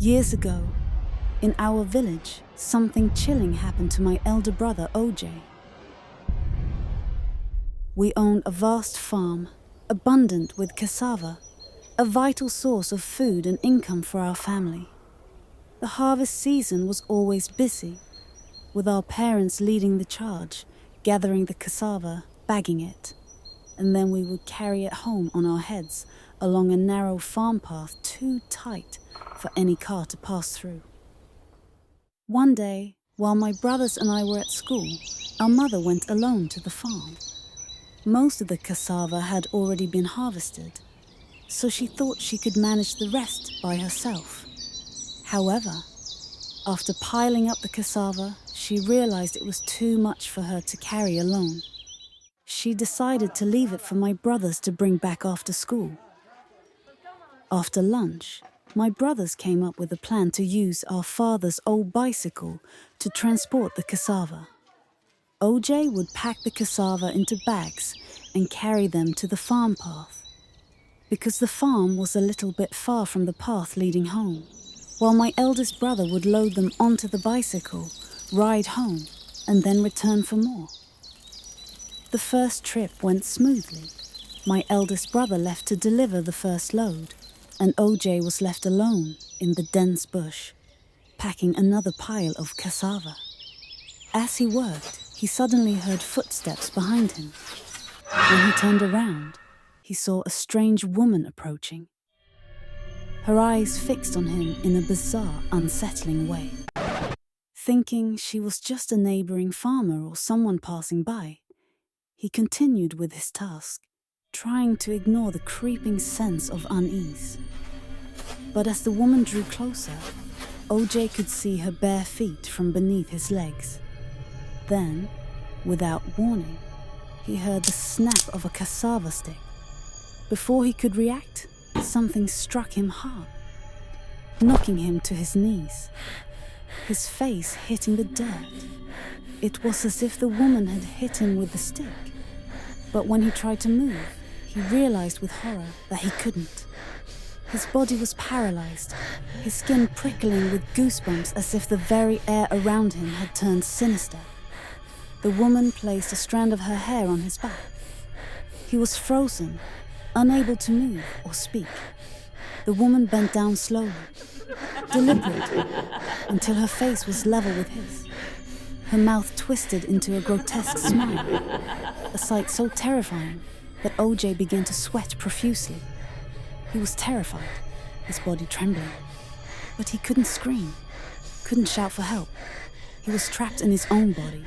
Years ago, in our village, something chilling happened to my elder brother, OJ. We owned a vast farm, abundant with cassava, a vital source of food and income for our family. The harvest season was always busy, with our parents leading the charge, gathering the cassava, bagging it, and then we would carry it home on our heads along a narrow farm path too tight for any car to pass through. One day, while my brothers and I were at school, our mother went alone to the farm. Most of the cassava had already been harvested, so she thought she could manage the rest by herself. However, after piling up the cassava, she realized it was too much for her to carry alone. She decided to leave it for my brothers to bring back after school. After lunch, my brothers came up with a plan to use our father's old bicycle to transport the cassava. OJ would pack the cassava into bags and carry them to the farm path, because the farm was a little bit far from the path leading home, while my eldest brother would load them onto the bicycle, ride home, and then return for more. The first trip went smoothly. My eldest brother left to deliver the first load, and OJ was left alone in the dense bush, packing another pile of cassava. As he worked, he suddenly heard footsteps behind him. When he turned around, he saw a strange woman approaching, her eyes fixed on him in a bizarre, unsettling way. Thinking she was just a neighboring farmer or someone passing by, he continued with his task, trying to ignore the creeping sense of unease. But as the woman drew closer, OJ could see her bare feet from beneath his legs. Then, without warning, he heard the snap of a cassava stick. Before he could react, something struck him hard, knocking him to his knees, his face hitting the dirt. It was as if the woman had hit him with the stick. But when he tried to move, he realized with horror that he couldn't. His body was paralyzed, his skin prickling with goosebumps as if the very air around him had turned sinister. The woman placed a strand of her hair on his back. He was frozen, unable to move or speak. The woman bent down slowly, deliberately, until her face was level with his. Her mouth twisted into a grotesque smile, a sight so terrifying that OJ began to sweat profusely. He was terrified, his body trembling. But he couldn't scream, couldn't shout for help. He was trapped in his own body,